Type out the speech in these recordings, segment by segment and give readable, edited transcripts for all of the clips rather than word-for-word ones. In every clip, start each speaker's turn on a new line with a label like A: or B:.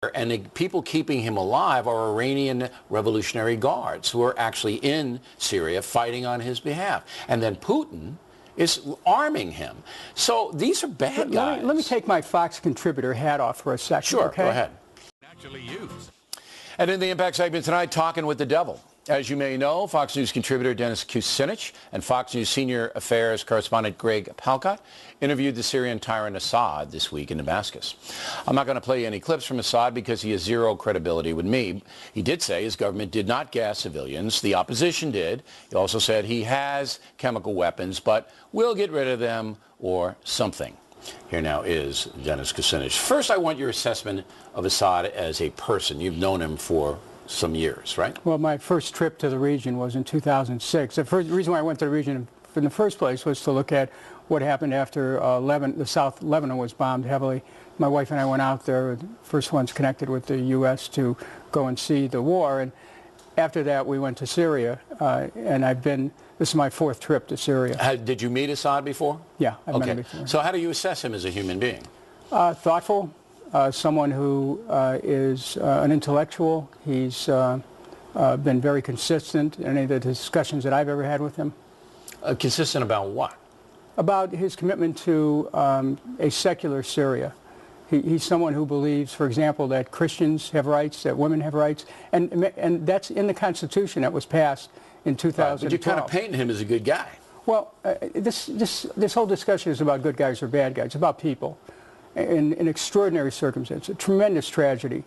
A: And the people keeping him alive are Iranian Revolutionary Guards who are actually in Syria fighting on his behalf. And then Putin is arming him. So these are bad guys.
B: Let me take my Fox contributor hat off for a second.
A: Sure,
B: okay?
A: Go ahead. Actually use. And in the Impact segment tonight, talking with the devil. As you may know, Fox News contributor Dennis Kucinich and Fox News senior affairs correspondent Greg Palkot interviewed the Syrian tyrant Assad this week in Damascus. I'm not going to play any clips from Assad because he has zero credibility with me. He did say his government did not gas civilians. The opposition did. He also said he has chemical weapons, but we'll get rid of them or something. Here now is Dennis Kucinich. First, I want your assessment of Assad as a person. You've known him for some years, right?
B: Well, my first trip to the region was in 2006. The reason why I went to the region in the first place was to look at what happened after the South Lebanon was bombed heavily. My wife and I went out there, the first ones connected with the U.S. to go and see the war. And after that, we went to Syria, and this is my fourth trip to Syria.
A: Did you meet Assad before?
B: Yeah, I've met him before.
A: So how do you assess him as a human being?
B: Thoughtful. Someone who is an intellectual. He's been very consistent in any of the discussions that I've ever had with him.
A: Consistent about what?
B: About his commitment to a secular Syria. He's someone who believes, for example, that Christians have rights, that women have rights, and that's in the Constitution that was passed in 2012.
A: But you're kind of painting him as a good guy.
B: Well, this whole discussion is about good guys or bad guys. It's about people. In extraordinary circumstances, a tremendous tragedy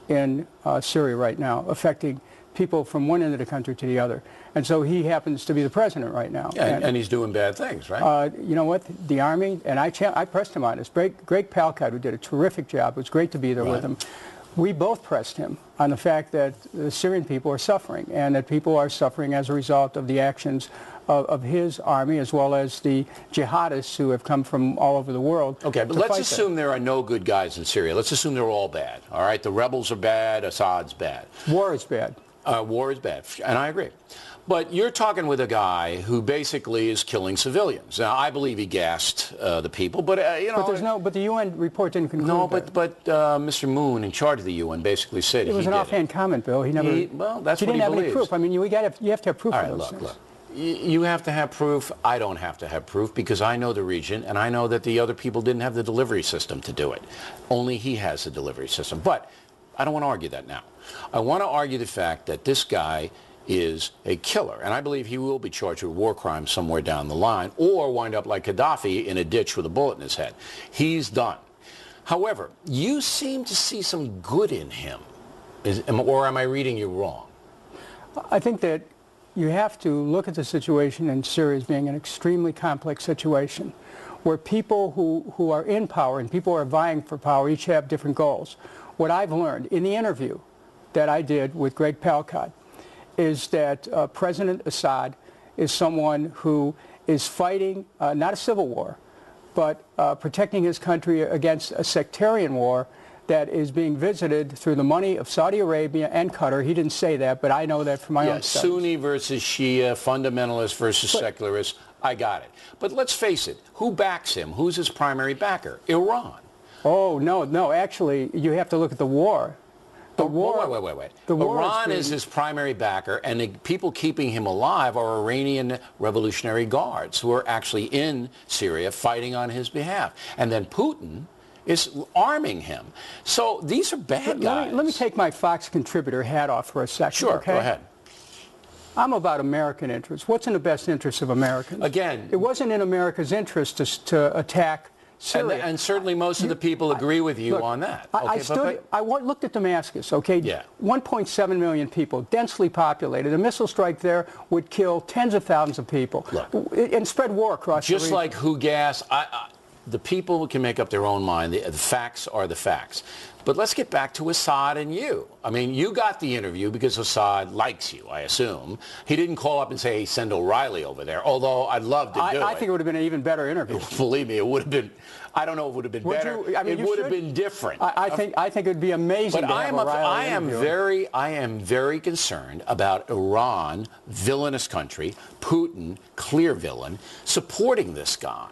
B: in Syria right now, affecting people from one end of the country to the other. And so he happens to be the president right now.
A: Yeah, and he's doing bad things, right?
B: You know what? The Army, and I pressed him on this. Greg Palkot, who did a terrific job, it was great to be there with him. We both pressed him on the fact that the Syrian people are suffering, and that people are suffering as a result of the actions of his army, as well as the jihadists who have come from all over the world.
A: Okay, but let's assume there are no good guys in Syria. Let's assume they're all bad, all right? The rebels are bad, Assad's bad.
B: War is bad.
A: War is bad, and I agree. But you're talking with a guy who basically is killing civilians. Now, I believe he gassed the people, but you know.
B: But the UN report didn't conclude that.
A: But Mr. Moon, in charge of the UN, basically said
B: it was an offhand comment, Bill. He never.
A: Well, that's what he believes.
B: He didn't have any proof. I mean, you have to have proof of those things.
A: Look. You have to have proof. I don't have to have proof because I know the region, and I know that the other people didn't have the delivery system to do it. Only he has the delivery system. But I don't want to argue that now. I want to argue the fact that this guy is a killer, and I believe he will be charged with war crimes somewhere down the line, or wind up like Gaddafi in a ditch with a bullet in his head. He's done. However, you seem to see some good in him, or am I reading you wrong?
B: I think that you have to look at the situation in Syria as being an extremely complex situation, where people who are in power and people who are vying for power each have different goals. What I've learned in the interview that I did with Greg Palkot is that President Assad is someone who is fighting not a civil war, but protecting his country against a sectarian war that is being visited through the money of Saudi Arabia and Qatar. He didn't say that, but I know that from my own studies.
A: Sunni versus Shia, fundamentalist versus secularist. I got it. But let's face it, who backs him? Who's his primary backer? Iran.
B: Oh, no, actually, you have to look at the war.
A: Wait. Iran is his primary backer, and the people keeping him alive are Iranian Revolutionary Guards who are actually in Syria fighting on his behalf. And then Putin is arming him. So these are bad guys.
B: Let me take my Fox contributor hat off for a second.
A: Sure,
B: okay?
A: Go ahead.
B: I'm about American interests. What's in the best interest of Americans?
A: Again,
B: it wasn't in America's interest to attack Syria.
A: And certainly most of the people agree with you on that.
B: I looked at Damascus, okay?
A: Yeah.
B: 1.7 million people, densely populated. A missile strike there would kill tens of thousands of people.
A: Look,
B: and spread war across the region.
A: Just like who gas, the people can make up their own mind. The facts are the facts. But let's get back to Assad and you. I mean, you got the interview because Assad likes you, I assume. He didn't call up and say, hey, send O'Reilly over there, although I'd love to do it.
B: I think it would have been an even better interview.
A: Believe me, it would have been. I don't know if it would have been
B: Would
A: better.
B: you? I mean,
A: it would have been different.
B: I think it would be amazing
A: But
B: to have O'Reilly interview.
A: I am very concerned about Iran, villainous country, Putin, clear villain, supporting this guy.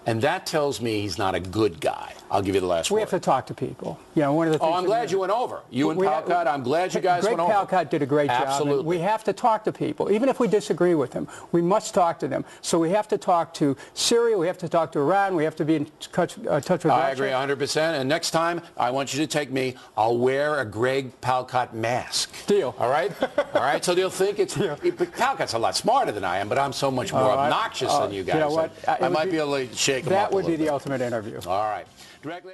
A: And that tells me he's not a good guy. I'll give you the last word.
B: We have to talk to people. You know, one of the things
A: I'm glad you went over. You and Palkot, I'm glad you guys went over.
B: Greg Palkot did a great job.
A: Absolutely.
B: We have to talk to people. Even if we disagree with them, we must talk to them. So we have to talk to Syria, we have to talk to Iran, we have to be in touch with Russia.
A: I agree 100%. And next time, I want you to take me. I'll wear a Greg Palkot mask.
B: Deal.
A: All right? All right? So they'll think it's... Palkot's a lot smarter than I am, but I'm so much more obnoxious than you guys.
B: You know what?
A: I might be able to shake him up
B: That
A: a
B: would be
A: little
B: the
A: bit.
B: ultimate interview.
A: All right. Directly